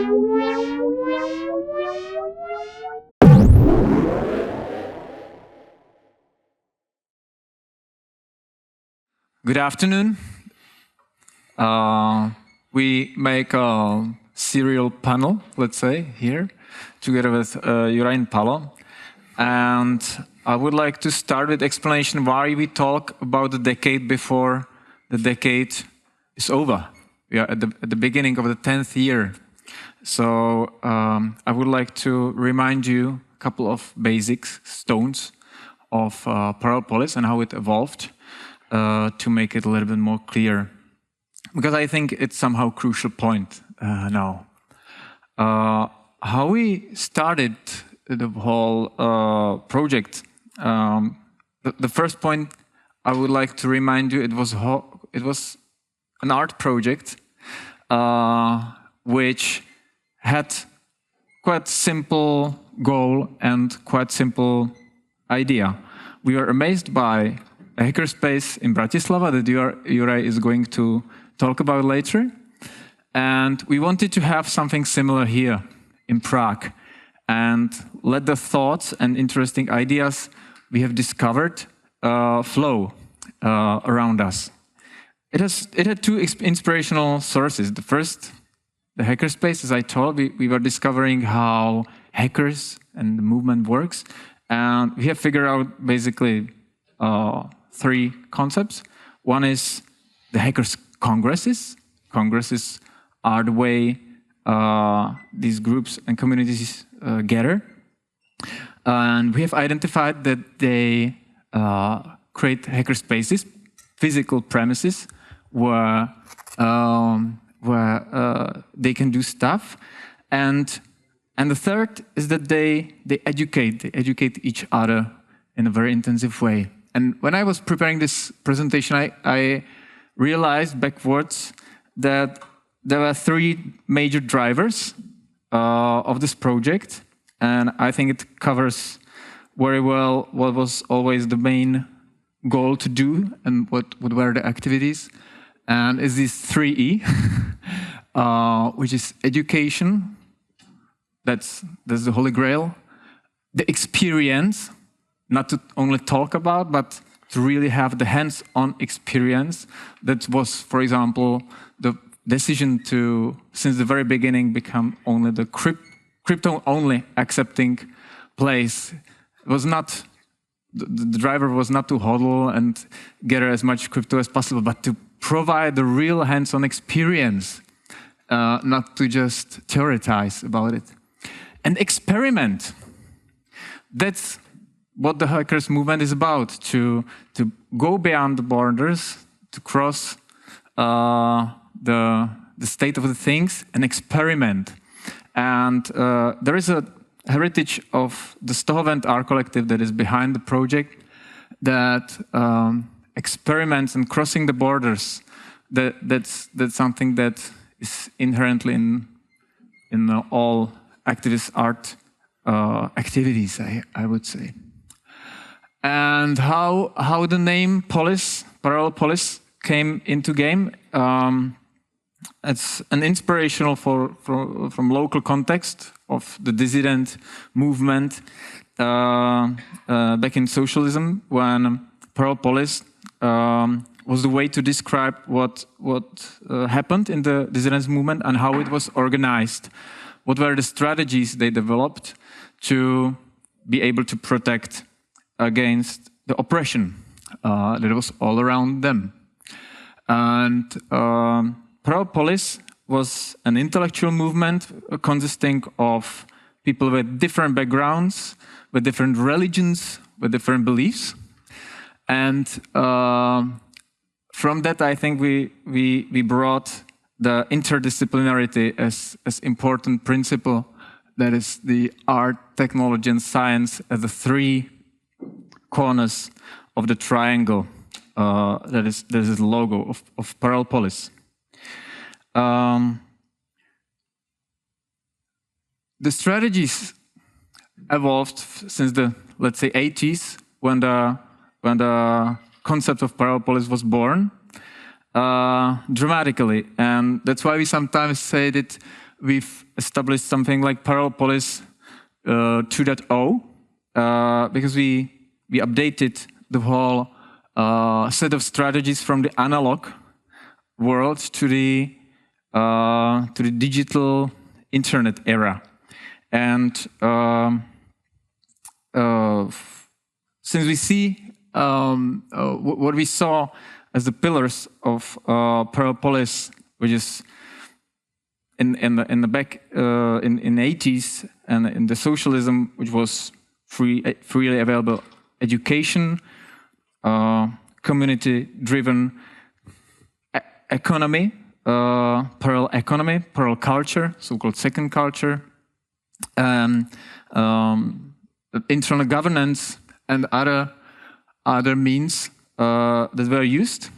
Good afternoon. We make a serial panel, let's say, here, together with Juraj and Pavol. And I would like to start with explanation why we talk about the decade before the decade is over. We are at the beginning of the 10th year. So I would like to remind you a couple of basic stones of Paralelní Polis and how it evolved. To make it a little bit more clear, because I think it's somehow crucial point now. How we started the whole project. The first point I would like to remind you, it was an art project which had quite simple goal and quite simple idea. We were amazed by a hackerspace in Bratislava that Juraj is going to talk about later. And we wanted to have something similar here in Prague and let the thoughts and interesting ideas we have discovered flow around us. It had two inspirational sources. The first, the hackerspace, as I told, we were discovering how hackers and the movement works. And we have figured out basically three concepts. One is the hackers' congresses. Congresses are the way these groups and communities gather. And we have identified that they create hacker spaces, physical premises, where they can do stuff. And the third is that they educate each other in a very intensive way. And when I was preparing this presentation, I realized backwards that there were three major drivers of this project. And I think it covers very well what was always the main goal to do and what were the activities. And it's this 3E, which is education. That's the Holy Grail. The experience. Not to only talk about, but to really have the hands-on experience. That was, for example, the decision to, since the very beginning, become only the crypto-only accepting place. It was not, the driver was not to hodl and gather as much crypto as possible, but to provide the real hands-on experience, not to just theorize about it. And experiment. That's what the hackers movement is about, to go beyond the borders, to cross the state of the things and experiment. And there is a heritage of the Ztohoven art collective that is behind the project that experiments and crossing the borders. That's something that is inherently in all activist art activities, I would say. And how the name Polis, Paralelní Polis, came into game. It's an inspirational from local context of the dissident movement back in socialism, when Paralelní Polis was the way to describe what happened in the dissidence movement and how it was organized. What were the strategies they developed to be able to protect against the oppression that was all around them. And Paralelní Polis was an intellectual movement consisting of people with different backgrounds, with different religions, with different beliefs. And from that, I think we brought the interdisciplinarity as important principle. That is the art, technology, and science as the three corners of the triangle. That is the logo of Paralelní Polis. The strategies evolved since the, let's say, 80s, when the concept of Paralelní Polis was born, dramatically. And that's why we sometimes say that we've established something like Parallel Polis 2.0 because we updated the whole set of strategies from the analog world to the digital internet era. And since we see what we saw as the pillars of Parallel Polis, which is in the back in 80s, and in the socialism, which was freely available education, community-driven economy, parallel culture, so-called second culture, internal governance, and other means that were used.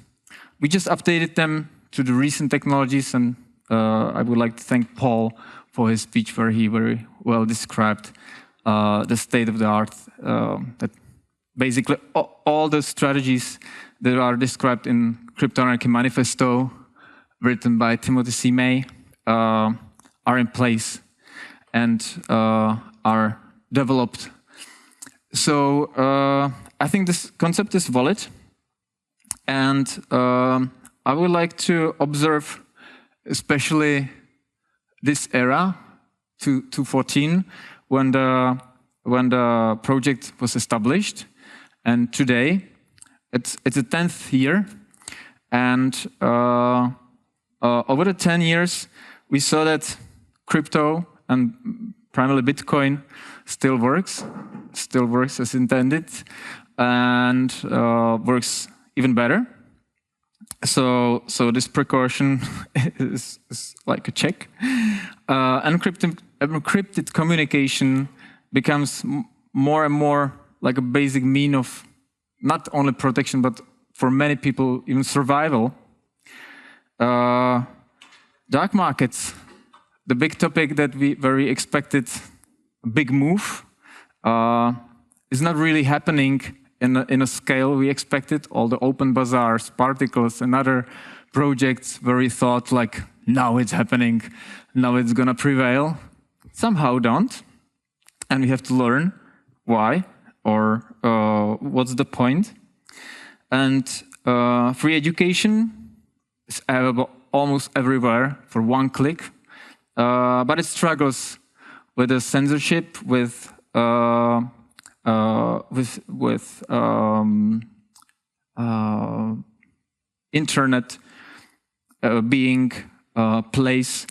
We just updated them to the recent technologies, and I would like to thank Paul for his speech, where he very well described the state of the art. That basically all the strategies that are described in Crypto Anarchy Manifesto, written by Timothy C. May, are in place and are developed. So I think this concept is valid, and I would like to observe especially this era, 2014, when the project was established, and today it's the 10th year, and over the 10 years we saw that crypto and primarily Bitcoin still works as intended, and works even better. So this precaution is like a check. Encrypted communication becomes more and more like a basic mean of not only protection, but for many people, even survival. Dark markets, the big topic that we very expected a big move, is not really happening in a scale we expected. All the open bazaars, particles, and other projects where we thought like, now it's happening, now it's gonna prevail, somehow don't. And we have to learn why, or what's the point. And free education is available almost everywhere for one click, but it struggles with the censorship, with internet being a place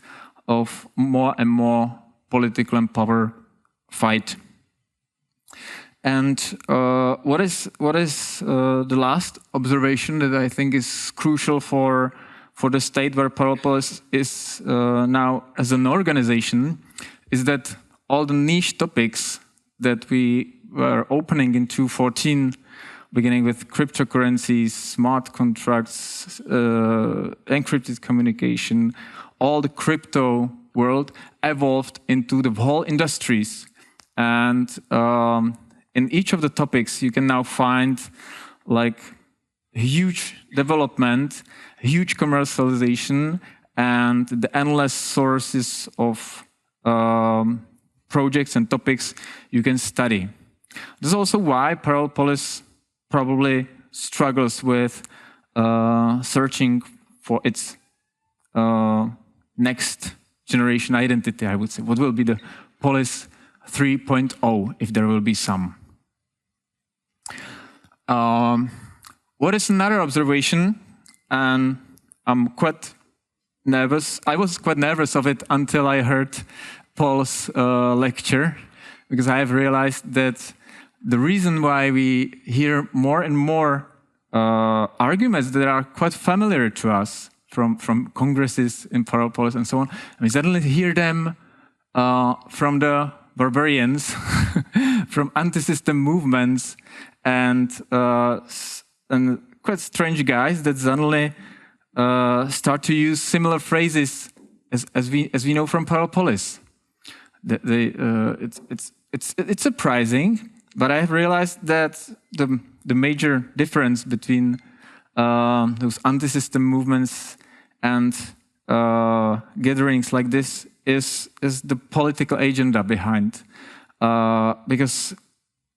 of more and more political and power fight. And what is the last observation that I think is crucial for the state where Parallel Polis is now as an organization, is that all the niche topics that we were opening in 2014, beginning with cryptocurrencies, smart contracts, encrypted communication, all the crypto world evolved into the whole industries. And in each of the topics, you can now find like huge development, huge commercialization, and the endless sources of projects and topics you can study. This is also why Parallel Polis probably struggles with searching for its next generation identity, I would say. What will be the Polis 3.0, if there will be some? What is another observation, and I'm quite nervous. I was quite nervous of it until I heard Paul's lecture, because I have realized that the reason why we hear more and more arguments that are quite familiar to us from congresses in Parallel Polis and so on, and we suddenly hear them from the barbarians, from anti-system movements, and quite strange guys that suddenly start to use similar phrases as we know from Parallel Polis. It's surprising, but I have realized that the major difference between those anti-system movements and gatherings like this is the political agenda behind. Because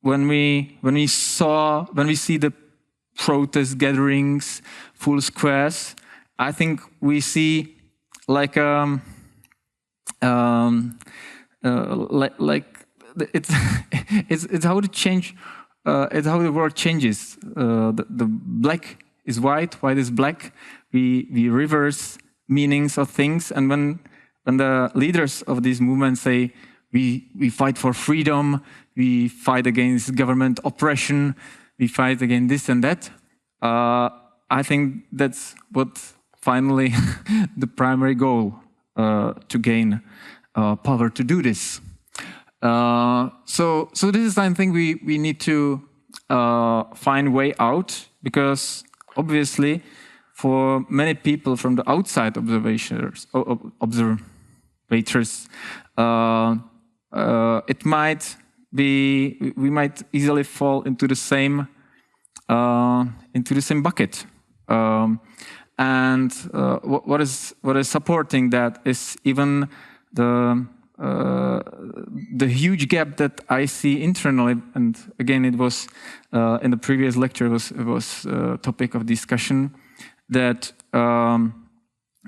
when we see the protest gatherings, full squares, I think we see like it's how to change. It's how the world changes. The black is white, white is black. We reverse meanings of things, and when the leaders of these movements say we fight for freedom, we fight against government oppression, we fight against this and that, I think that's what finally the primary goal, to gain power to do this. So this is something we need to find a way out, because obviously for many people from the outside observators, it might be, we might easily fall into the same bucket. And what is supporting that is even the huge gap that I see internally, and again it was in the previous lecture, it was a topic of discussion, that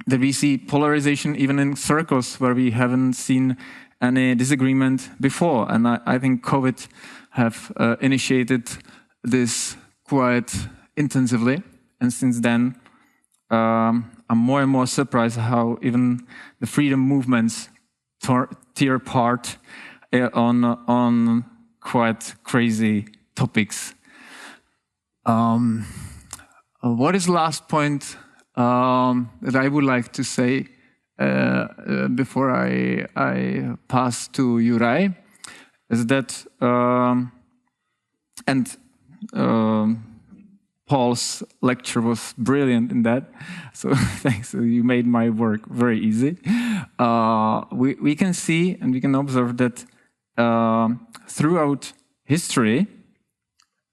we see polarization even in circles where we haven't seen any disagreement before, and I think COVID have initiated this quite intensively, and since then I'm more and more surprised how even the freedom movements tear apart on quite crazy topics. What is the last point that I would like to say before I pass to Juraj is that, Paul's lecture was brilliant in that, so thanks, you made my work very easy. We can see and we can observe that throughout history,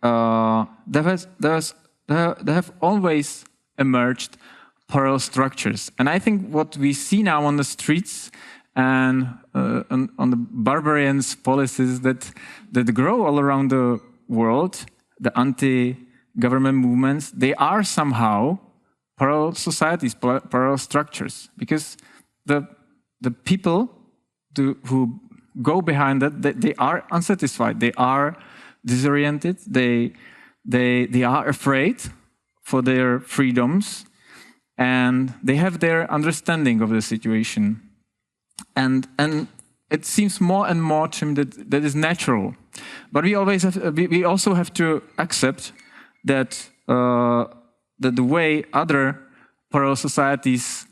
there have always emerged parallel structures. And I think what we see now on the streets and on the barbarians' policies that grow all around the world, the anti-government movements, they are somehow parallel societies, parallel structures, because the people who go behind that, they are unsatisfied, they are disoriented, they are afraid for their freedoms, and they have their understanding of the situation. And it seems more and more to me that is natural. But we also have to accept that the way other parallel societies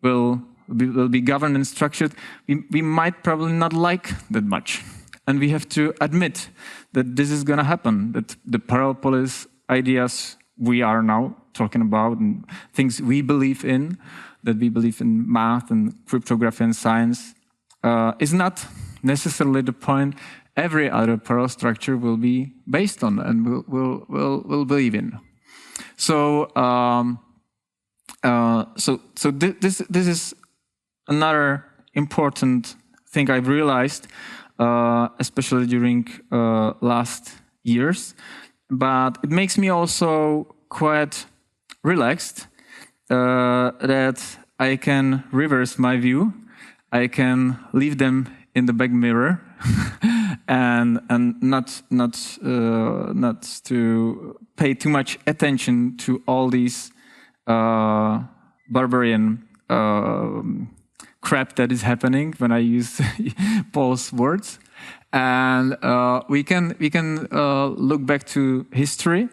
will be governed and structured, we might probably not like that much. And we have to admit that this is going to happen, that the parallel polis ideas we are now talking about and things we believe in, that we believe in math and cryptography and science, is not necessarily the point every other parallel structure will be based on and will believe in. So this is another important thing I've realized, especially during last years. But it makes me also quite relaxed that I can reverse my view. I can leave them in the back mirror and not to pay too much attention to all these barbarian crap that is happening when I use Paul's words. And we can look back to history.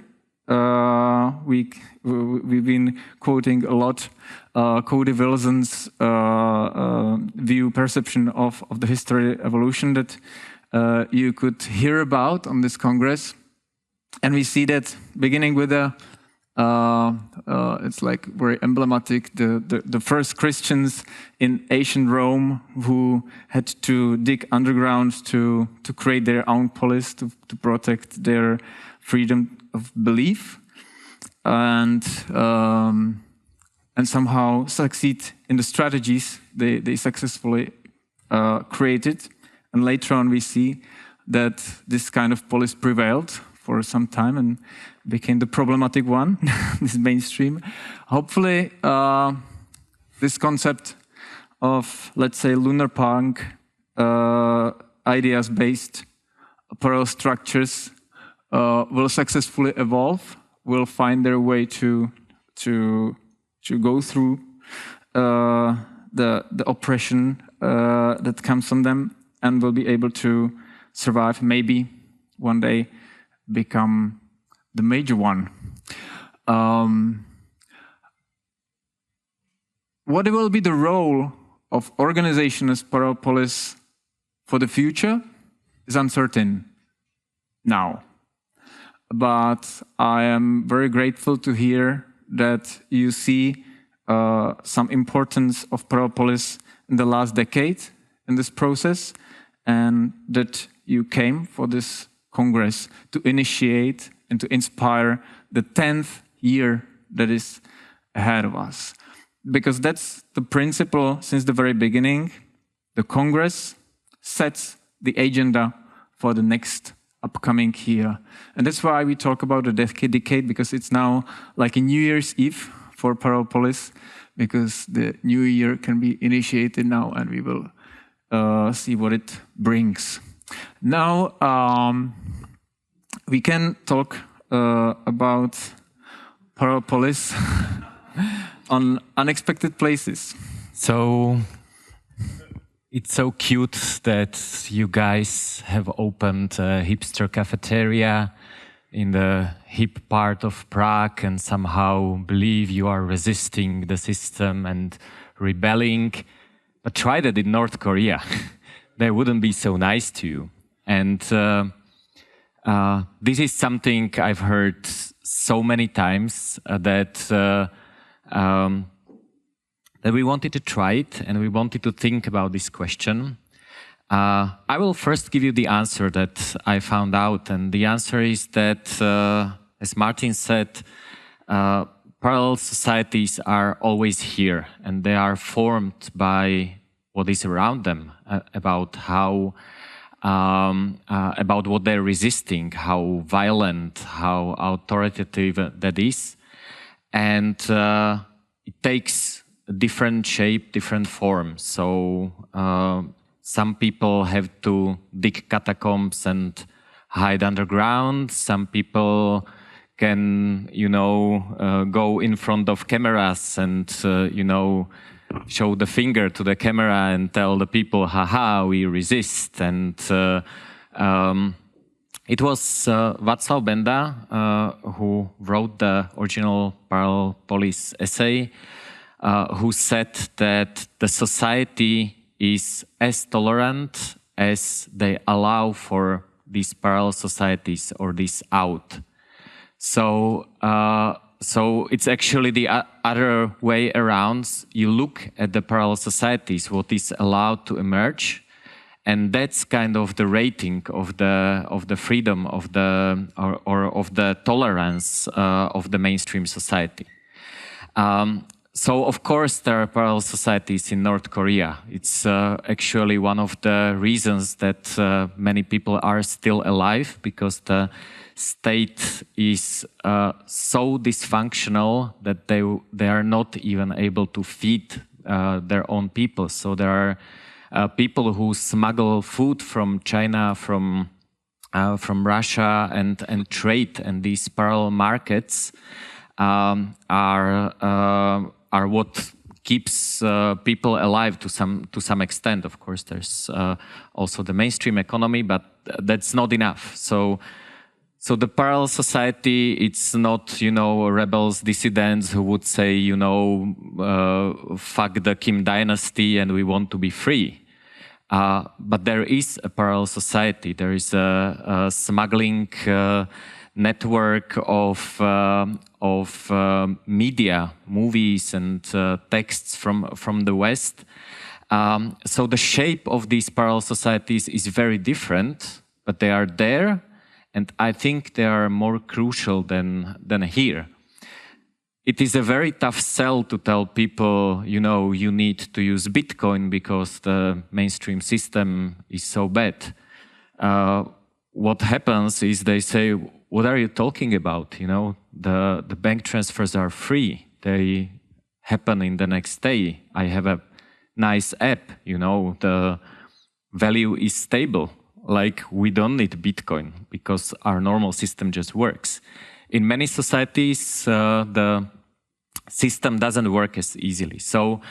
We've been quoting a lot Cody Wilson's view, perception of the history evolution that you could hear about on this Congress. And we see that beginning with it's like very emblematic, the first Christians in ancient Rome who had to dig underground to create their own polis, to protect their freedom of belief, and somehow succeed in the strategies they successfully created. And later on we see that this kind of polis prevailed for some time and became the problematic one, this mainstream. Hopefully this concept of, let's say, lunar punk, ideas-based parallel structures will successfully evolve, will find their way to go through the oppression that comes from them, and will be able to survive, maybe one day become the major one. What will be the role of organization as parallel polis for the future is uncertain now. But I am very grateful to hear that you see some importance of parallel polis in the last decade in this process, and that you came for this Congress to initiate and to inspire the 10th year that is ahead of us. Because that's the principle since the very beginning. The Congress sets the agenda for the next upcoming year. And that's why we talk about the decade, because it's now like a New Year's Eve for Parallel Polis, because the new year can be initiated now, and we will see what it brings. Now, we can talk about Parallel Polis on unexpected places. So it's so cute that you guys have opened a hipster cafeteria in the hip part of Prague and somehow believe you are resisting the system and rebelling. But try that in North Korea. They wouldn't be so nice to you. And this is something I've heard so many times that we wanted to try it and we wanted to think about this question. I will first give you the answer that I found out, and the answer is that, as Martin said, parallel societies are always here, and they are formed by what is around them, about how, about what they're resisting, how violent, how authoritative that is, and it takes a different shape, different form. So some people have to dig catacombs and hide underground. Some people can, you know, go in front of cameras and, you know, show the finger to the camera and tell the people, haha, we resist. And it was Václav Benda who wrote the original Parallel Polis essay, who said that the society is as tolerant as they allow for these parallel societies or this out. So, so it's actually the other way around. You look at the parallel societies, what is allowed to emerge, and that's kind of the rating of the freedom of the or of the tolerance of the mainstream society. So, of course, there are parallel societies in North Korea. It's actually one of the reasons that many people are still alive, because the state is so dysfunctional that they are not even able to feed their own people. So there are people who smuggle food from China, from Russia, and trade, and these parallel markets are what keeps people alive to some extent. Of course, there's also the mainstream economy, but that's not enough. So the parallel society, it's not, you know, rebels, dissidents who would say, you know, fuck the Kim dynasty and we want to be free. But there is a parallel society. There is a smuggling network of media, movies, and texts from the West. So the shape of these parallel societies is very different, but they are there, and I think they are more crucial than here. it is a very tough sell to tell people, you know, you need to use Bitcoin because the mainstream system is so bad. What happens is they say, what are you talking about? You know, the bank transfers are free. They happen in the next day. I have a nice app, you know, the value is stable. Like, we don't need Bitcoin because our normal system just works. In many societies, the system doesn't work as easily. So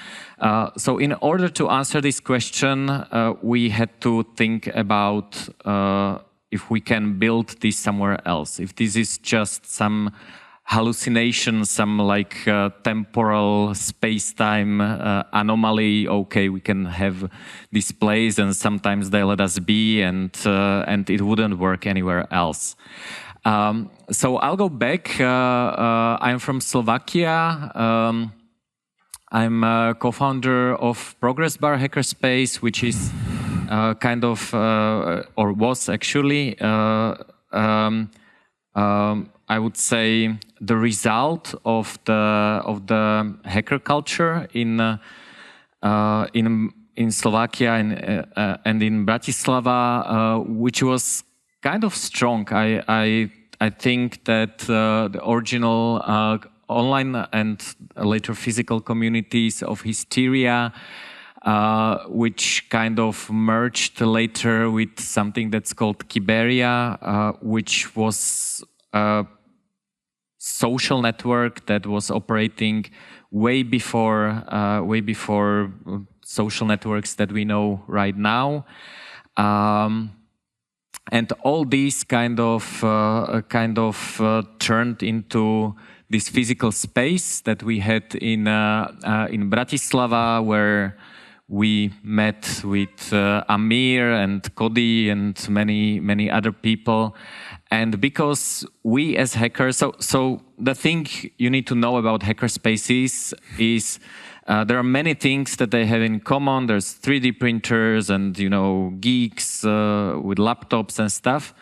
in order to answer this question, we had to think about if we can build this somewhere else. If this is just some hallucination, some like temporal space-time anomaly, okay, we can have this place and sometimes they let us be, and it wouldn't work anywhere else. So I'll go back. I'm from Slovakia. I'm a co-founder of Progress Bar Hackerspace, which is kind of, or was actually, I would say, the result of the hacker culture in Slovakia and in Bratislava, which was kind of strong. I think that the original online and later physical communities of Hysteria, which kind of merged later with something that's called Kiberia, which was a social network that was operating way before social networks that we know right now. And all these kind of turned into this physical space that we had in Bratislava, where we met with Amir and Cody and many other people. And because we as hackers, so the thing you need to know about hackerspaces is there are many things that they have in common. There's 3D printers and, you know, geeks with laptops and stuff.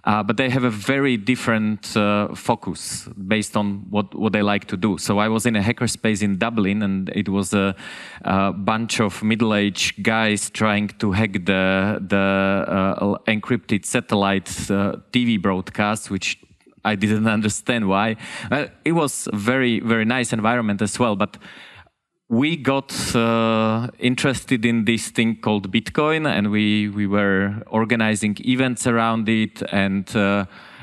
But they have a very different focus based on what they like to do. So I was in a hackerspace in Dublin, and it was a bunch of middle-aged guys trying to hack the encrypted satellite TV broadcast, which I didn't understand why. It was a very, very nice environment as well, but we got interested in this thing called Bitcoin, and we were organizing events around it, and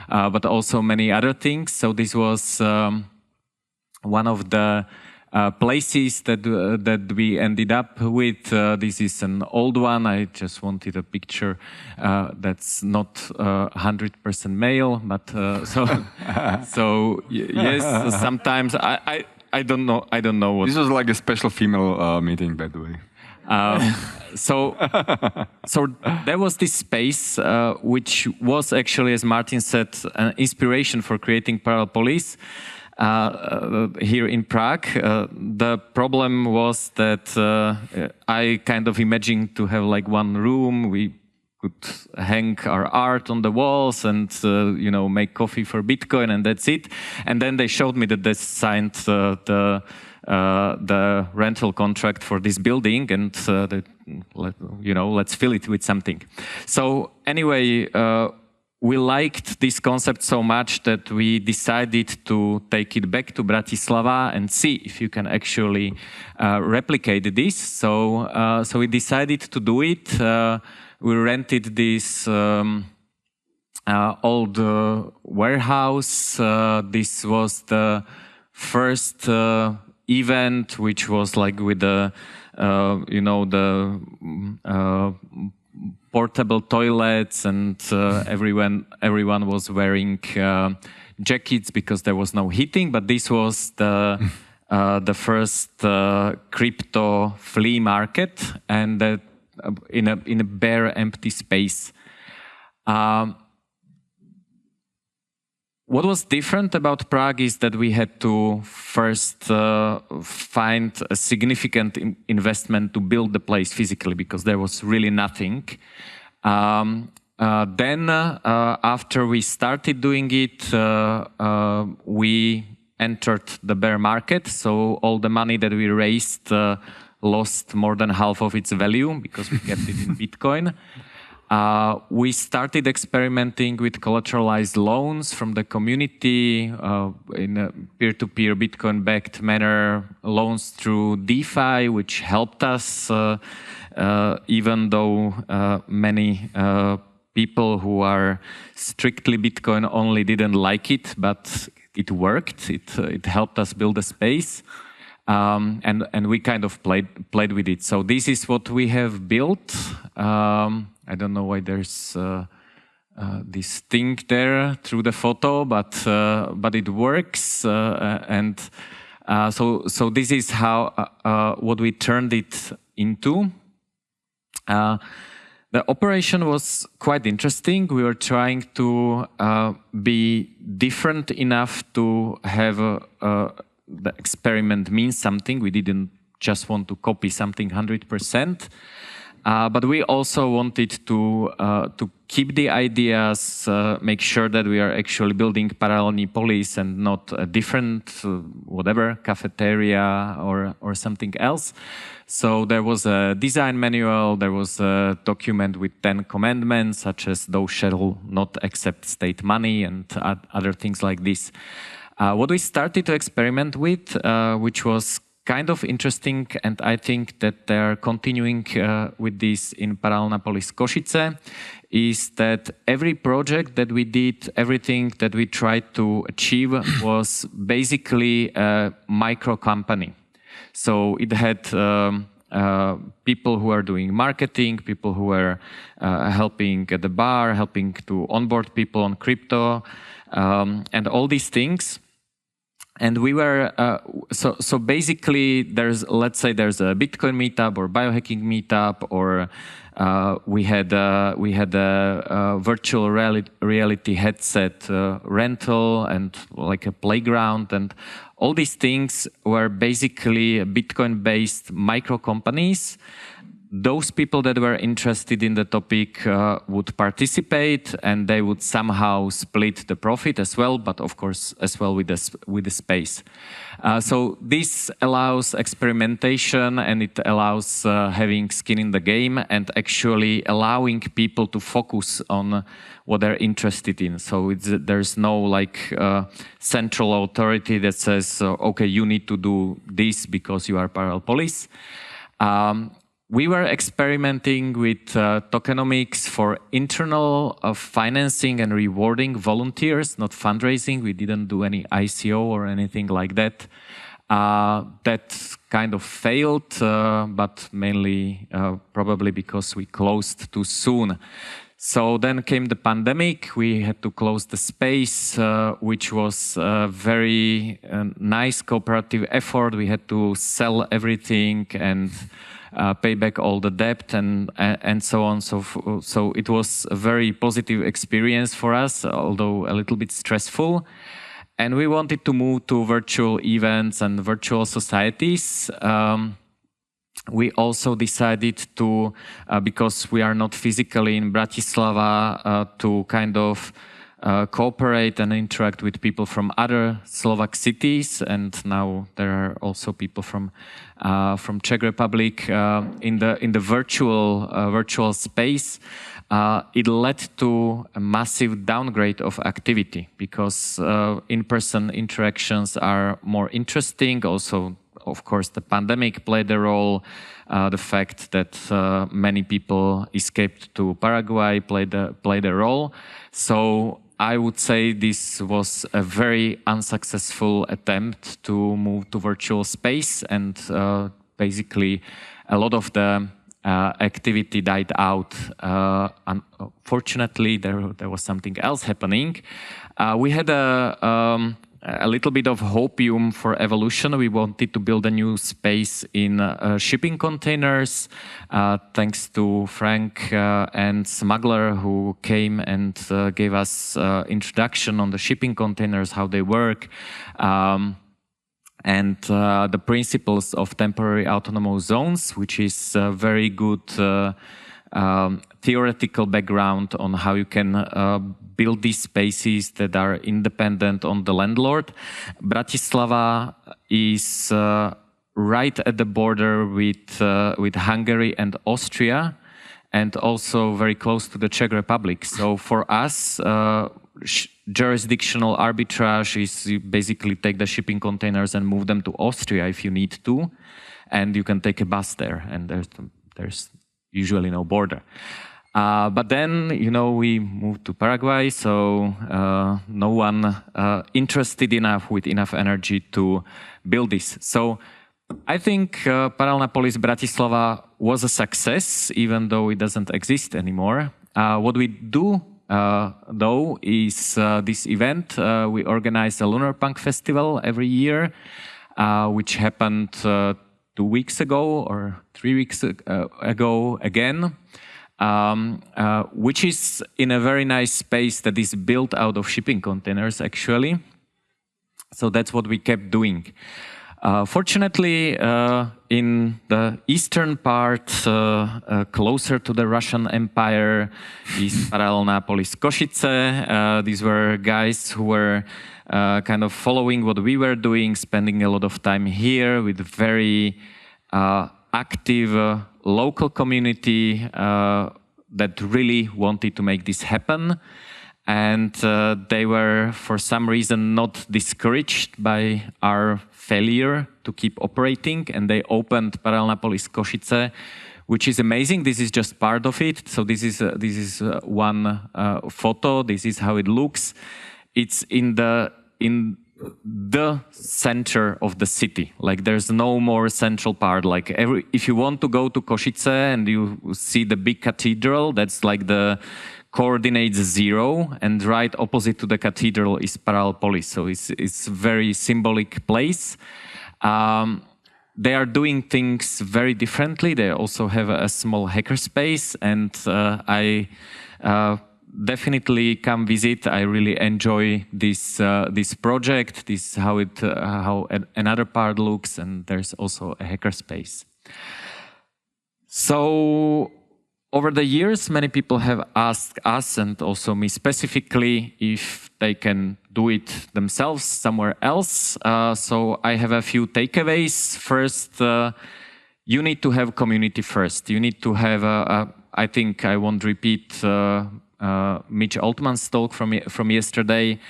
but also many other things. So this was one of the places that we ended up with. This is an old one. I just wanted a picture that's not 100% male, but so yes, sometimes I don't know what. This was like a special female meeting, by the way. So there was this space which was actually, as Martin said, an inspiration for creating Parallel Polis here in Prague. The problem was that I kind of imagined to have like one room. We could hang our art on the walls and you know, make coffee for Bitcoin, and that's it. And then they showed me that they signed the rental contract for this building, and you know, let's fill it with something. So anyway, we liked this concept so much that we decided to take it back to Bratislava and see if you can actually replicate this. So we decided to do it. We rented this old warehouse. This was the first event, which was like with the, you know, the portable toilets, and everyone was wearing jackets because there was no heating. But this was the first crypto flea market, and that in a bare, empty space. What was different about Prague is that we had to first find a significant investment to build the place physically, because there was really nothing. Then, after we started doing it, we entered the bear market, so all the money that we raised lost more than half of its value because we kept it in Bitcoin. We started experimenting with collateralized loans from the community in a peer-to-peer Bitcoin-backed manner, loans through DeFi, which helped us, even though many people who are strictly Bitcoin only didn't like it, but it worked. It helped us build a space. And we kind of played with it. So this is what we have built. I don't know why there's this thing there through the photo, but it works. So this is how what we turned it into. The operation was quite interesting. We were trying to be different enough to have the experiment means something. We didn't just want to copy something 100%, but we also wanted to keep the ideas, make sure that we are actually building Paralelní Polis and not a different whatever cafeteria or something else. So there was a design manual, there was a document with 10 commandments, such as thou shalt not accept state money and other things like this. What we started to experiment with, which was kind of interesting, and I think that they are continuing with this in Paralelná Polis Košice, is that every project that we did, everything that we tried to achieve was basically a micro company. So it had people who are doing marketing, people who are helping at the bar, helping to onboard people on crypto, and all these things. And we were, so basically let's say there's a Bitcoin meetup or biohacking meetup, or we had a virtual reality headset rental and like a playground, and all these things were basically Bitcoin-based micro companies. Those people that were interested in the topic would participate, and they would somehow split the profit as well, but of course as well with the space. So this allows experimentation, and it allows having skin in the game and actually allowing people to focus on what they're interested in. So there's no like central authority that says, okay, you need to do this because you are Paralel Polis. We were experimenting with tokenomics for internal financing and rewarding volunteers, not fundraising. We didn't do any ICO or anything like that. That kind of failed, but mainly probably because we closed too soon. So then came the pandemic. We had to close the space, which was a very nice cooperative effort. We had to sell everything and pay back all the debt and so on. So it was a very positive experience for us, although a little bit stressful. And we wanted to move to virtual events and virtual societies. We also decided to, because we are not physically in Bratislava, to kind of cooperate and interact with people from other Slovak cities, and now there are also people from Czech Republic in the virtual space. It led to a massive downgrade of activity because in-person interactions are more interesting. Also, of course, the pandemic played a role. The fact that many people escaped to Paraguay played a role. So I would say this was a very unsuccessful attempt to move to virtual space, and basically a lot of the activity died out. Unfortunately, there was something else happening. We had a little bit of hopium for evolution. We wanted to build a new space in shipping containers, thanks to Frank and Smuggler, who came and gave us introduction on the shipping containers, how they work, and the principles of temporary autonomous zones, which is a very good theoretical background on how you can build these spaces that are independent on the landlord. Bratislava is right at the border with Hungary and Austria, and also very close to the Czech Republic. So for us, jurisdictional arbitrage is you basically take the shipping containers and move them to Austria if you need to, and you can take a bus there, and there's usually no border. But then, we moved to Paraguay, so no one interested enough with enough energy to build this. So I think Paralelná Polis Bratislava was a success, even though it doesn't exist anymore. What we do, though, is this event. We organize a Lunar Punk Festival every year, which happened 2 weeks ago or 3 weeks ago again, which is in a very nice space that is built out of shipping containers, actually. So that's what we kept doing. Fortunately, in the eastern part, closer to the Russian Empire, is Paralelná Polis Košice. These were guys who were kind of following what we were doing, spending a lot of time here with very active local community that really wanted to make this happen. And they were, for some reason, not discouraged by our failure to keep operating, and they opened Paralelná Polis Košice, which is amazing. This is just part of it. So this is one photo. This is how it looks. It's in the center of the city. Like, there's no more central part. Like, if you want to go to Košice and you see the big cathedral, that's like the coordinates 0, and right opposite to the cathedral is Paralelná Polis. So it's very symbolic place. They are doing things very differently. They also have a small hackerspace, and I definitely come visit. I really enjoy this project. This is how another part looks, and there's also a hackerspace. So over the years, many people have asked us, and also me specifically, if they can do it themselves somewhere else. So I have a few takeaways. First, you need to have community first. You need to have I think I won't repeat Mitch Altman's talk from yesterday,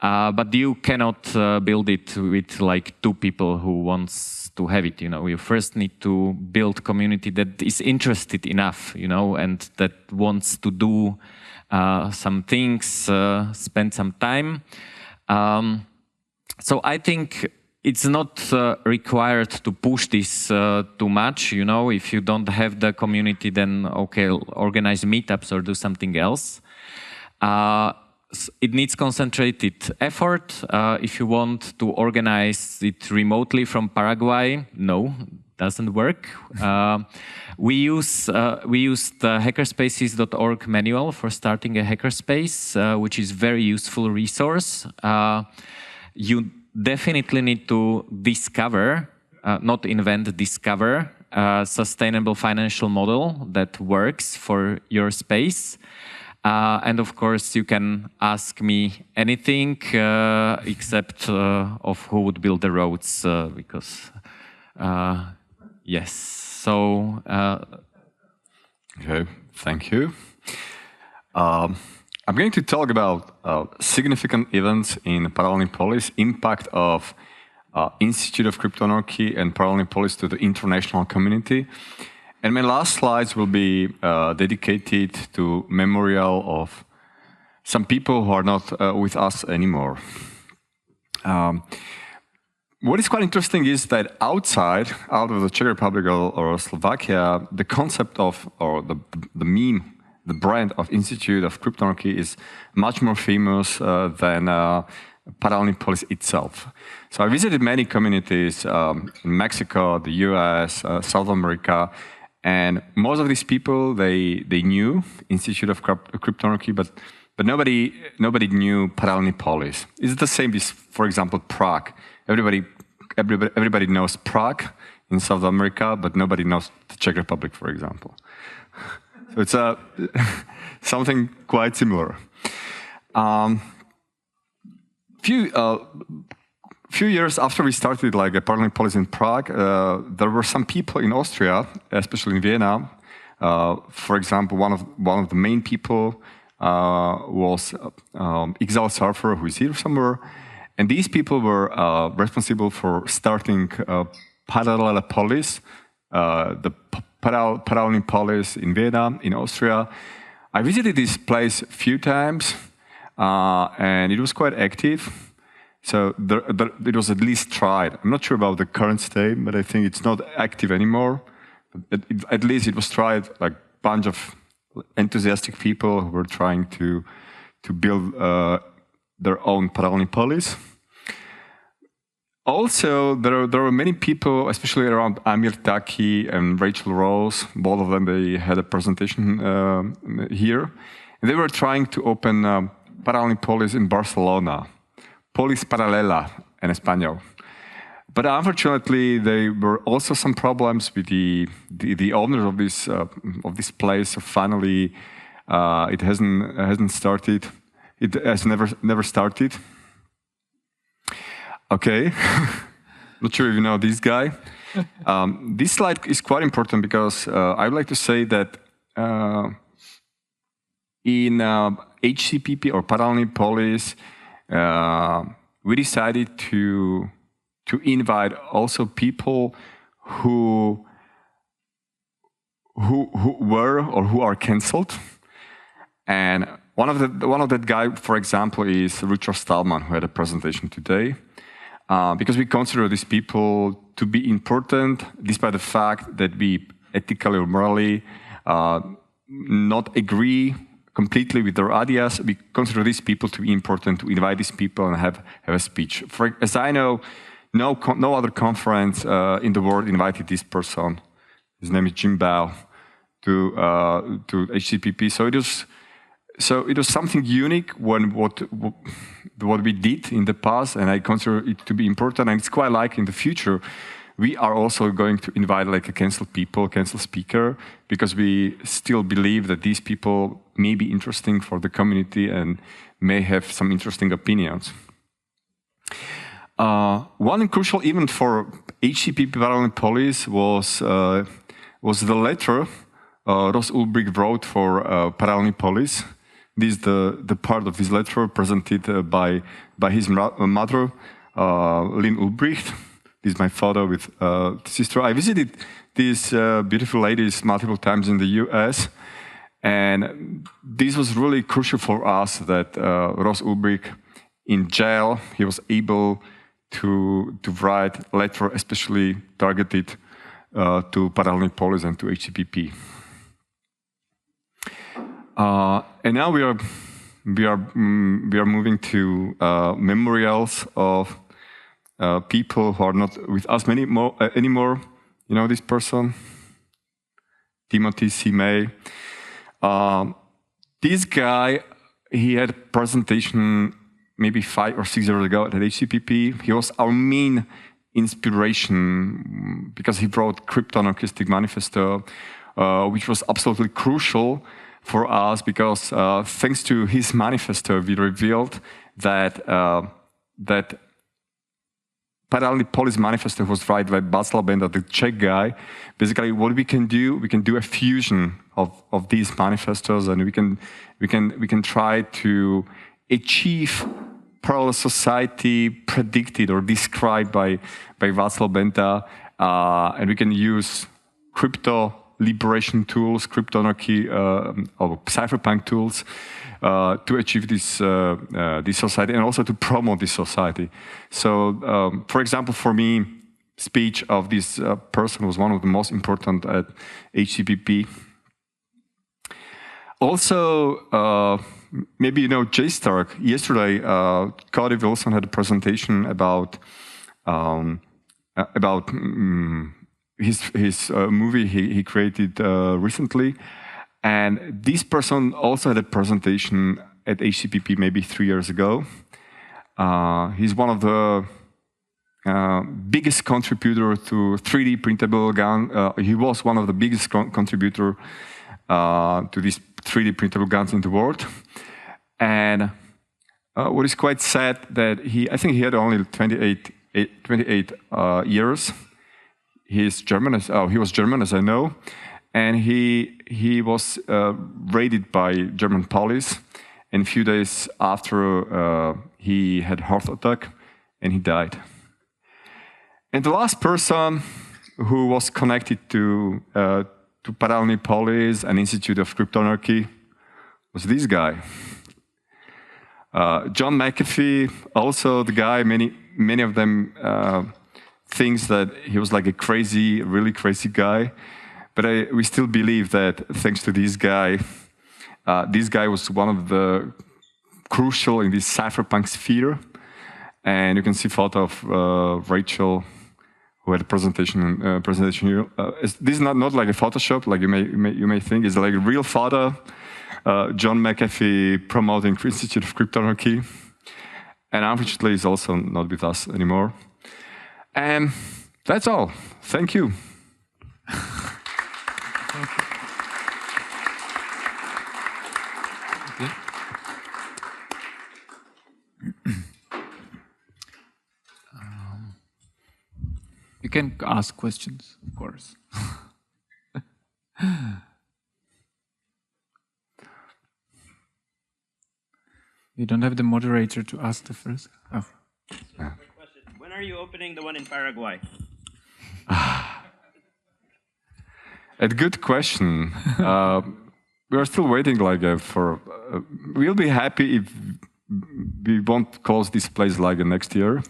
but you cannot build it with like 2 people who wants to have it. You first need to build community that is interested enough, and that wants to do some things, spend some time. So I think it's not required to push this too much. If you don't have the community, then okay, organize meetups or do something else. It needs concentrated effort. If you want to organize it remotely from Paraguay, no, doesn't work. We used the hackerspaces.org manual for starting a hackerspace, which is very useful resource. You definitely need to discover, not invent, discover a sustainable financial model that works for your space. And of course, you can ask me anything except of who would build the roads, because yes. So okay, thank you. I'm going to talk about significant events in Paralelní Polis, impact of Institute of Cryptonarchy and Paralelní Polis to the international community. And my last slides will be dedicated to memorial of some people who are not with us anymore. What is quite interesting is that out of the Czech Republic or Slovakia, the concept of, or the meme, the brand of Institute of Cryptonarchy is much more famous than Paralelní Polis itself. So I visited many communities in Mexico, the US, South America, and most of these people, they knew Institute of Cryptonarchy, but nobody knew Paralelní Polis. It's the same as, for example, Prague. Everybody knows Prague in South America, but nobody knows the Czech Republic, for example. It's something quite similar. Few years after we started like a Paralelní Polis in Prague, there were some people in Austria, especially in Vienna. For example, one of the main people was Exile Surfer, who is here somewhere, and these people were responsible for starting Paralelní Polis, the Paralelní Polis in Vienna, in Austria. I visited this place a few times, and it was quite active. So it was at least tried. I'm not sure about the current state, but I think it's not active anymore. At least it was tried, like a bunch of enthusiastic people who were trying to build their own Paralelní Polis. Also, there were many people, especially around Amir Taki and Rachel Rose. Both of them, they had a presentation here. And they were trying to open Paralelní Polis in Barcelona. Polis Paralela in Espanol. But unfortunately, there were also some problems with the owners of this place. So finally, it hasn't started. It has never started. Okay, not sure if you know this guy. This slide is quite important because I would like to say that in HCPP or Paralelní Polis, we decided to invite also people who were or who are cancelled, and one of that guy, for example, is Richard Stallman, who had a presentation today, because we consider these people to be important, despite the fact that we ethically or morally not agree completely with their ideas. We consider these people to be important, to invite these people and have a speech. As I know, no other conference in the world invited this person. His name is Jim Bell to HCPP. So it was something unique when what we did in the past, and I consider it to be important. And it's quite like in the future, we are also going to invite like a cancelled speaker, because we still believe that these people may be interesting for the community and may have some interesting opinions. One crucial event for HCPP Paralelní Polis was the letter Ross Ulbricht wrote for Paralelní Polis. This is the part of his letter presented by his mother, Lynn Ulbricht. This is my photo with sister. I visited these beautiful ladies multiple times in the US, and this was really crucial for us that Ross Ulbricht in jail, he was able to write a letter especially targeted to Paralelní Polis and to HCPP. And now we are moving to memorials of people who are not with us anymore. You know this person? Timothy C. May. This guy, he had a presentation maybe 5 or 6 years ago at HCPP. He was our main inspiration because he wrote Crypto-Anarchistic Manifesto, which was absolutely crucial for us because thanks to his manifesto, we revealed that Paralelní Polis manifesto was written by Václav Benda, the Czech guy. Basically, what we can do a fusion of these manifestos, and we can try to achieve parallel society predicted or described by Václav Benda, and we can use crypto liberation tools, crypto anarchy, or cypherpunk tools to achieve this society and also to promote this society. So, for example, for me, speech of this person was one of the most important at HCPP. Also, maybe you know Jay Stark. Yesterday, Cody Wilson had a presentation about his movie he created recently. And this person also had a presentation at HCPP maybe 3 years ago. He's one of the biggest contributor to 3D printable gun. He was one of the biggest contributor to these 3D printable guns in the world. And what is quite sad that I think he had only 28 years. He was German, as I know, and he was raided by German police. And a few days after, he had heart attack, and he died. And the last person who was connected to Paralelní Polis, an institute of cryptanarchy, was this guy. John McAfee, also the guy, many of them thinks that he was like a crazy, really crazy guy. But we still believe that thanks to this guy was one of the crucial in this cypherpunk sphere. And you can see photo of Rachel, who had a presentation here. This is not like a Photoshop, like you may think. It's like a real photo. John McAfee promoting Institute of Cryptanarchy. And unfortunately, he's also not with us anymore. And that's all. Thank you. You can ask questions, of course. You don't have the moderator to ask the first. Oh. When are you opening the one in Paraguay? A good question. We are still waiting for. We'll be happy if we won't close this place next year.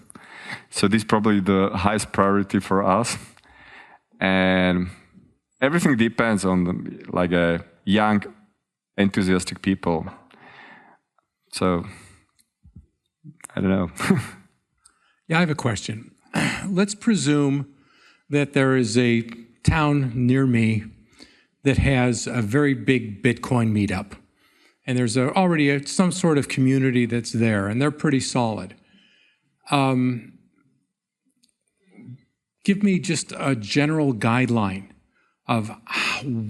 So this is probably the highest priority for us, and everything depends on a young, enthusiastic people. So I don't know. Yeah, I have a question. Let's presume that there is a town near me that has a very big Bitcoin meetup, and there's already some sort of community that's there, and they're pretty solid. Give me just a general guideline of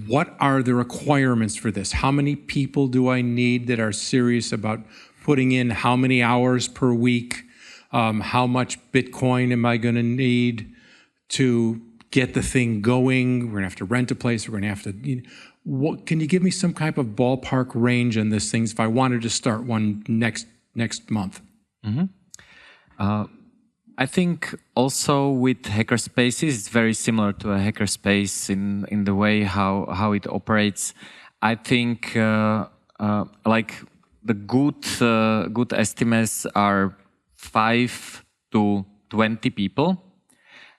what are the requirements for this? How many people do I need that are serious about putting in how many hours per week? How much Bitcoin am I going to need to get the thing going? We're going to have to rent a place. We're going to have to. Can you give me some type of ballpark range on this thing if I wanted to start one next month? Mm-hmm. I think also with hackerspaces, it's very similar to a hackerspace in the way how it operates. I think like the good estimates are 5 to 20 people,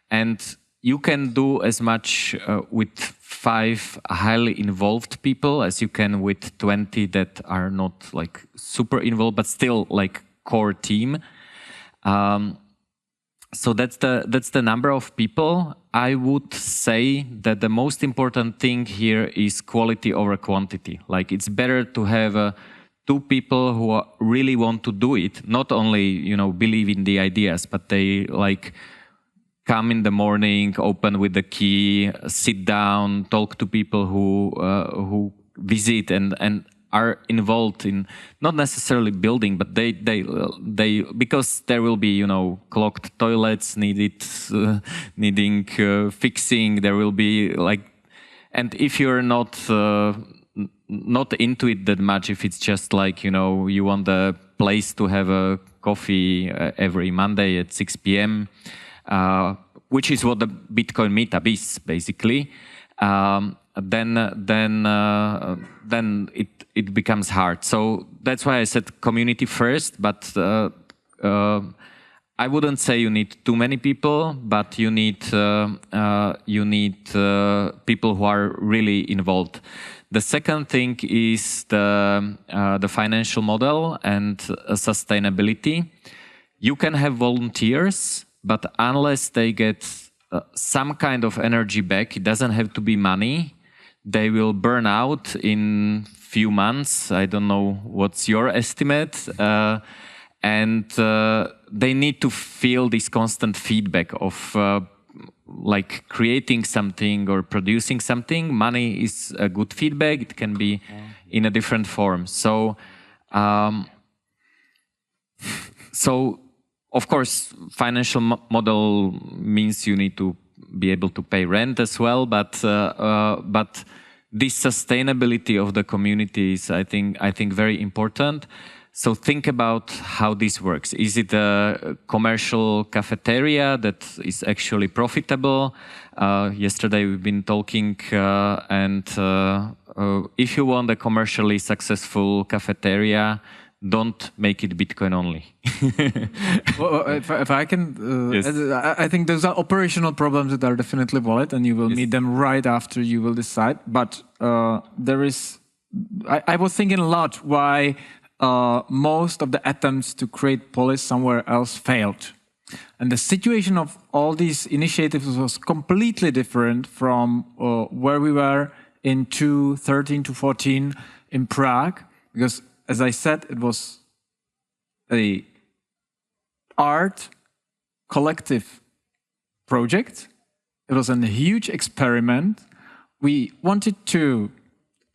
and you can do as much with 5 highly involved people as you can with 20 that are not like super involved, but still like core team. So that's the number of people. I would say that the most important thing here is quality over quantity. Like it's better to have 2 people who really want to do it, not only believe in the ideas, but they like come in the morning, open with the key, sit down, talk to people who visit and are involved in not necessarily building, but they because there will be clogged toilets needing fixing. There will be and if you're not into it that much, if it's just you want the place to have a coffee every Monday at 6 p.m., which is what the Bitcoin meetup is basically. Then it becomes hard. So that's why I said community first. But I wouldn't say you need too many people, but you need people who are really involved. The second thing is the financial model and sustainability. You can have volunteers, but unless they get some kind of energy back, it doesn't have to be money. They will burn out in few months. I don't know what's your estimate. And they need to feel this constant feedback of like creating something or producing something. Money is a good feedback. It can be in a different form. So, of course, financial model means you need to be able to pay rent as well. But this sustainability of the community is, I think, very important. So think about how this works. Is it a commercial cafeteria that is actually profitable? Yesterday we've been talking, and if you want a commercially successful cafeteria, don't make it Bitcoin only. Well, if I can, Yes. I think those are operational problems that are definitely valid, and you will meet them right after you will decide. But there is, I was thinking a lot why most of the attempts to create polis somewhere else failed. And the situation of all these initiatives was completely different from where we were in 2013 to 14 in Prague, because as I said, it was a art collective project. It was a huge experiment. We wanted to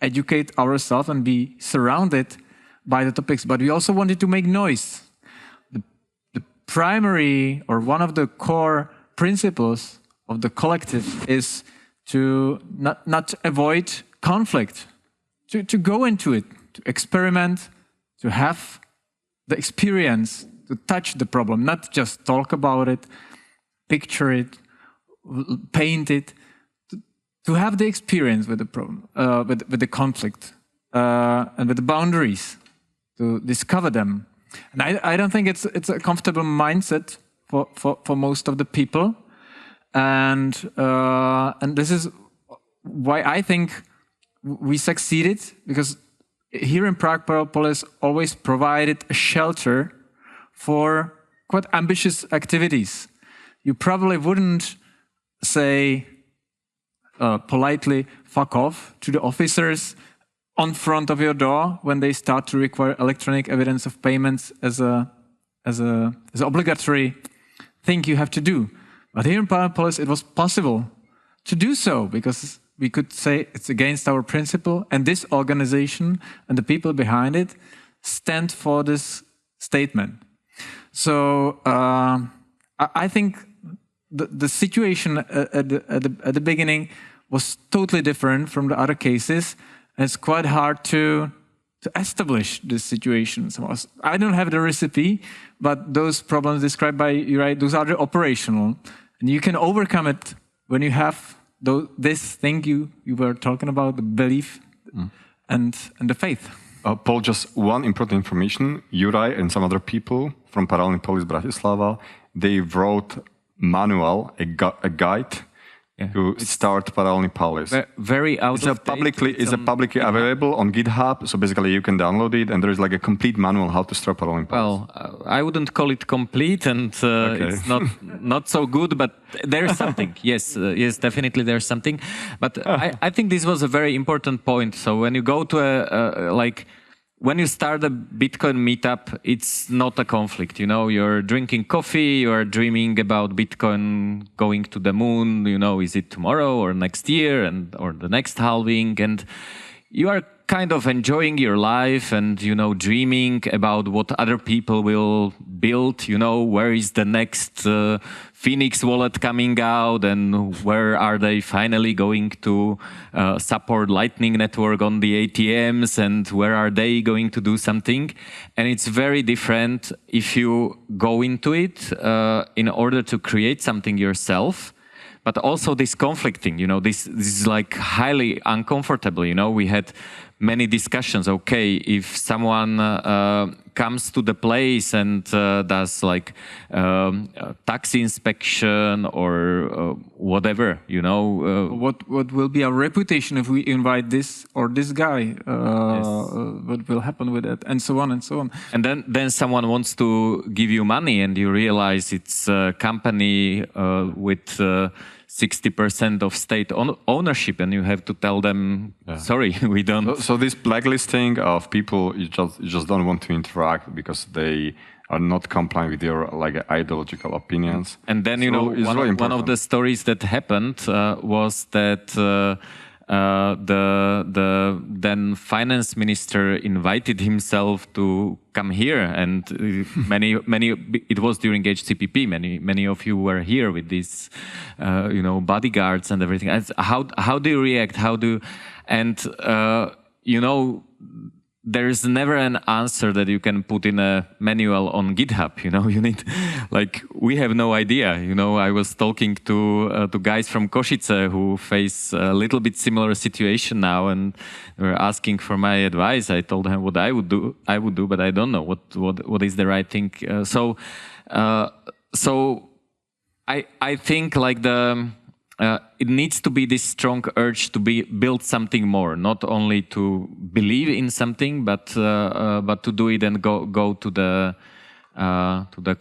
educate ourselves and be surrounded by the topics, but we also wanted to make noise. The primary or one of the core principles of the collective is to not avoid conflict, to go into it, to experiment, to have the experience, to touch the problem, not just talk about it, picture it, paint it, to have the experience with the problem, with the conflict, and with the boundaries, to discover them. And I don't think it's a comfortable mindset for most of the people, and this is why I think we succeeded, because here in Prague, Paralelní Polis always provided a shelter for quite ambitious activities. You probably wouldn't say politely, fuck off to the officers on front of your door when they start to require electronic evidence of payments as an obligatory thing you have to do. But here in Paralelní Polis, it was possible to do so, because we could say it's against our principle, and this organization and the people behind it stand for this statement. So I think the situation at the beginning was totally different from the other cases. And it's quite hard to establish this situation. So I don't have the recipe, but those problems described by Juraj, those are the operational. And you can overcome it when you have this thing you were talking about, the belief and the faith. Paul, just one important information. Juraj and some other people from Paralelní Polis Bratislava, they wrote manual, a guide to start Paralelní Polis. Very out of date. It's publicly available on GitHub, so basically you can download it, and there is like a complete manual how to start Paralelní Polis. Well, I wouldn't call it complete, and it's not so good, but there is something. Yes, definitely there's something. But I think this was a very important point. So when you go to when you start a Bitcoin meetup, it's not a conflict. You know, you're drinking coffee, you're dreaming about Bitcoin going to the moon. You know, is it tomorrow or next year or the next halving? And you are kind of enjoying your life and, you know, dreaming about what other people will build. You know, where is the next Phoenix wallet coming out, and where are they finally going to support Lightning Network on the ATMs, and where are they going to do something? And it's very different if you go into it in order to create something yourself. But also this conflicting, you know, this is like highly uncomfortable. You know, we had many discussions. Okay, if someone comes to the place and does like tax inspection or whatever, you know, what will be our reputation if we invite this or this guy? What will happen with it, and so on and so on. And then someone wants to give you money, and you realize it's a company with 60% of state ownership, and you have to tell them, sorry, we don't. So this blacklisting of people you just don't want to interact because they are not complying with your like ideological opinions. And then, you know, one of the stories that happened was that the then finance minister invited himself to come here, and many it was during HCPP. Many of you were here with these, you know, bodyguards and everything. And how do you react? You know, there is never an answer that you can put in a manual on GitHub. You know, you need, like, we have no idea. You know, I was talking to guys from Košice who face a little bit similar situation now, and they were asking for my advice. I told them what I would do, but I don't know what is the right thing. So I think like it needs to be this strong urge to build something more, not only to believe in something, but to do it and go to the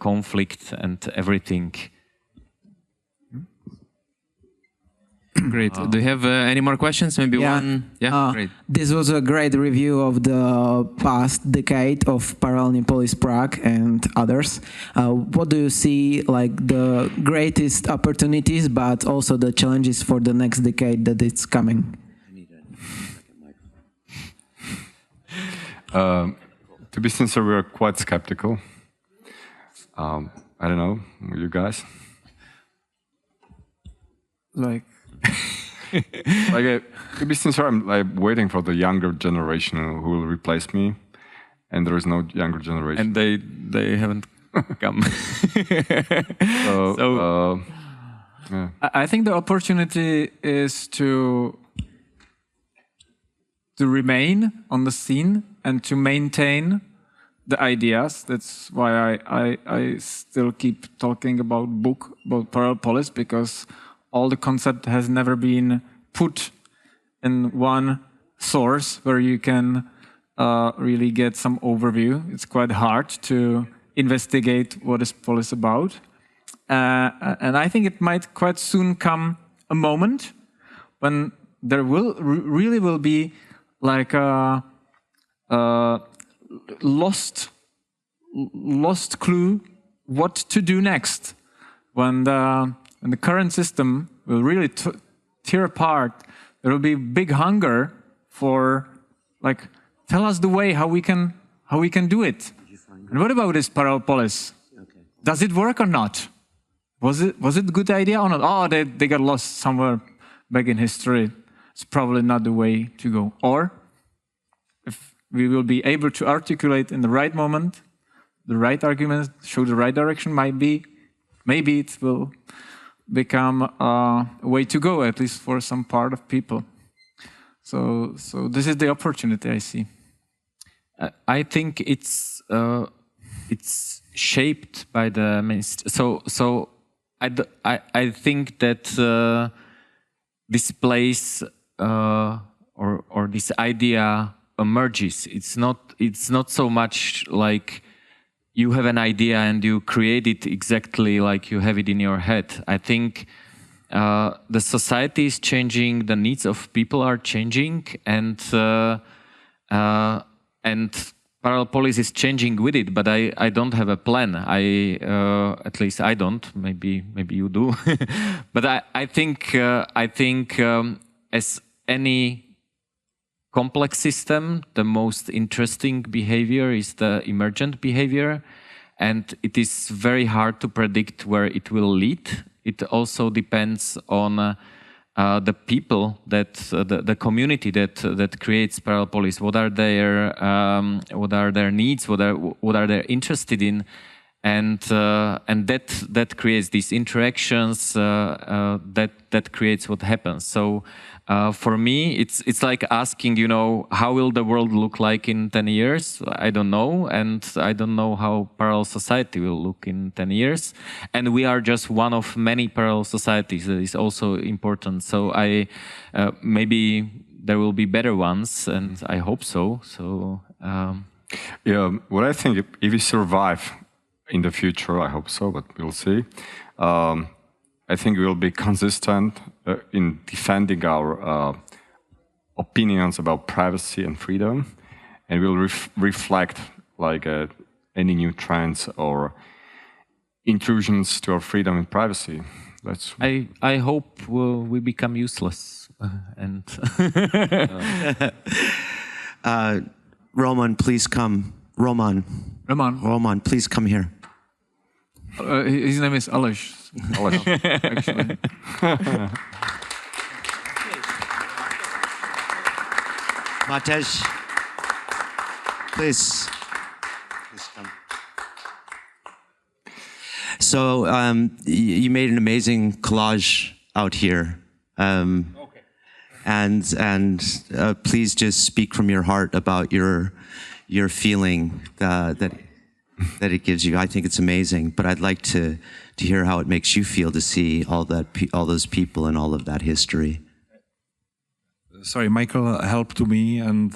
conflict and everything. Great. Do you have any more questions? Maybe one? Yeah, great. This was a great review of the past decade of Paralelní Polis Prague and others. What do you see like the greatest opportunities, but also the challenges for the next decade that it's coming? To be sincere, we are quite skeptical. I don't know, you guys? Like, to be sincere, I'm like waiting for the younger generation who will replace me, and there is no younger generation. And they haven't come. Yeah. I think the opportunity is to remain on the scene and to maintain the ideas. That's why I still keep talking about Paralelní Polis, because all the concept has never been put in one source where you can really get some overview. It's quite hard to investigate what is Polis about. And I think it might quite soon come a moment when there really will be like a lost clue what to do next. When the current system will really tear apart, there will be big hunger for, like, tell us the way how we can do it. And what about this Paralelní Polis? Does it work or not? Was it a good idea or not? Oh, they got lost somewhere back in history. It's probably not the way to go. Or if we will be able to articulate in the right moment, the right arguments, show the right direction, maybe it will become a way to go, at least for some part of people. So this is the opportunity I see. I think it's shaped by the mainstream. So I think that this place or this idea emerges. It's not so much like you have an idea and you create it exactly like you have it in your head. I think the society is changing, the needs of people are changing, and Paralelní Polis is changing with it. But I don't have a plan. At least I don't. Maybe you do. But I think as any complex system, the most interesting behavior is the emergent behavior, and it is very hard to predict where it will lead. It also depends on the people the community that creates Paralelní Polis. What are their needs? What are they interested in? And that creates these interactions. That creates what happens. So. For me, it's like asking, you know, how will the world look like in 10 years? I don't know, and I don't know how parallel society will look in 10 years. And we are just one of many parallel societies that is also important. So maybe there will be better ones, and I hope so. So yeah, what I think, if we survive in the future, I hope so, but we'll see. I think we'll be consistent in defending our opinions about privacy and freedom, and we'll reflect like any new trends or intrusions to our freedom and privacy. I hope we become useless. Roman, please come. Roman, please come here. His name is Aleš. Actually. Matej, please come. So you made an amazing collage out here, and please just speak from your heart about your feeling that it gives you. I think it's amazing, but I'd like to hear how it makes you feel to see all those people and all of that history. Sorry, Michael helped to me, and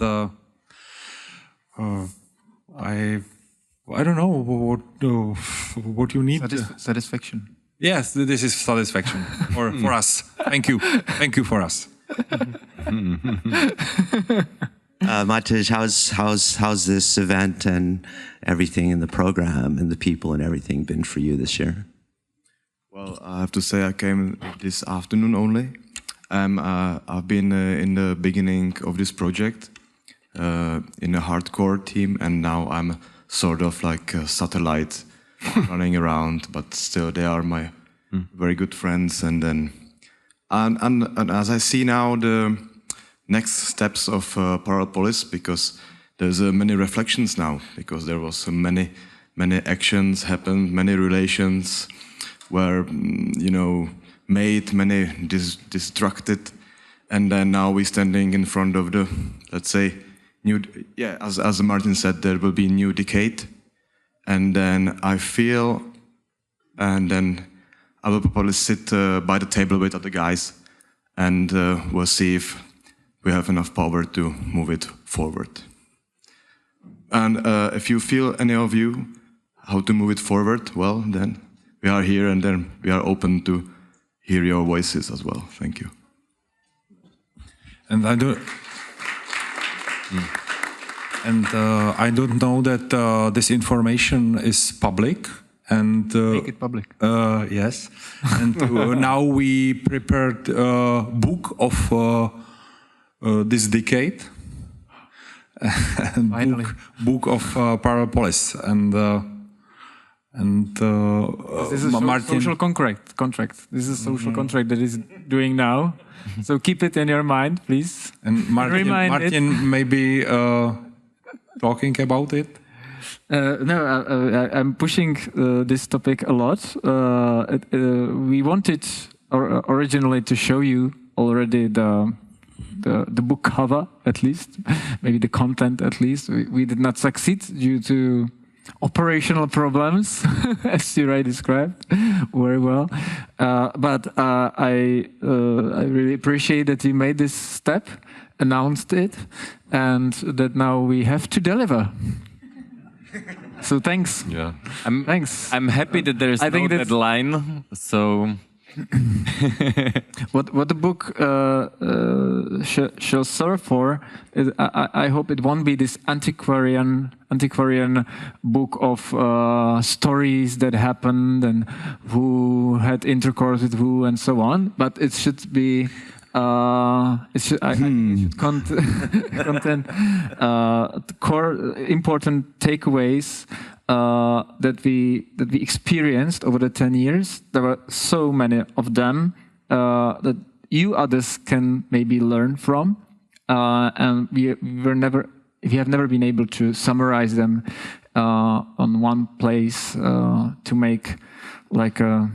I don't know what you need. Satisfaction. Yes, this is satisfaction for us. Thank you for us. Matej, how's this event and everything in the program and the people and everything been for you this year? Well, I have to say I came this afternoon only. I've been in the beginning of this project in a hardcore team, and now I'm sort of like a satellite running around, but still they are my very good friends. And as I see now the next steps of Paralelní Polis, because there's many reflections now, because there was many actions happened, many relations were made, many destructed, and then now we're standing in front of the, let's say, new, as Martin said, there will be a new decade, and then I feel, and then I will probably sit by the table with other guys, and we'll see if we have enough power to move it forward. And if you feel, any of you, how to move it forward, well, then we are here, and then we are open to hear your voices as well. Thank you. And I don't know that this information is public. And make it public. Yes. And now we prepared a book of this decade. Finally. Book of Paralelní Polis. This is a social contract. This is a social contract that is doing now. So keep it in your mind, please. And Martin maybe talking about it. No, I'm pushing this topic a lot. We wanted originally to show you already the book cover, at least, maybe the content at least. We did not succeed due to operational problems, as Juraj described very well. But I really appreciate that you made this step, announced it, and that now we have to deliver. So thanks. Yeah, thanks. I'm happy that there's no deadline. So what the book shall serve for is, I hope it won't be this antiquarian book of stories that happened and who had intercourse with who and so on, but it should be it should contain core important takeaways that we experienced over the 10 years. There were so many of them that you others can maybe learn from, and we have never been able to summarize them on one place to make like a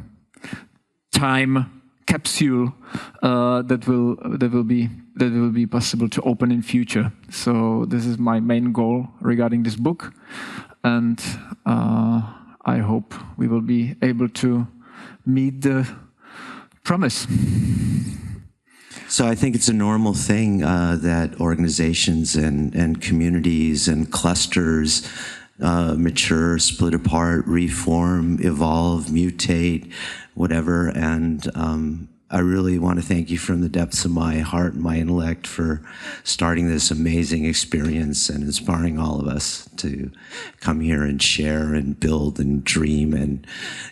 time capsule that will be possible to open in future. So this is my main goal regarding this book, and I hope we will be able to meet the promise. So I think it's a normal thing that organizations and communities and clusters mature, split apart, reform, evolve, mutate, whatever. And I really want to thank you from the depths of my heart and my intellect for starting this amazing experience and inspiring all of us to come here and share and build and dream and,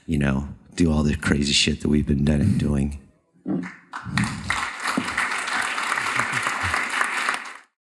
you know, do all the crazy shit that we've been doing.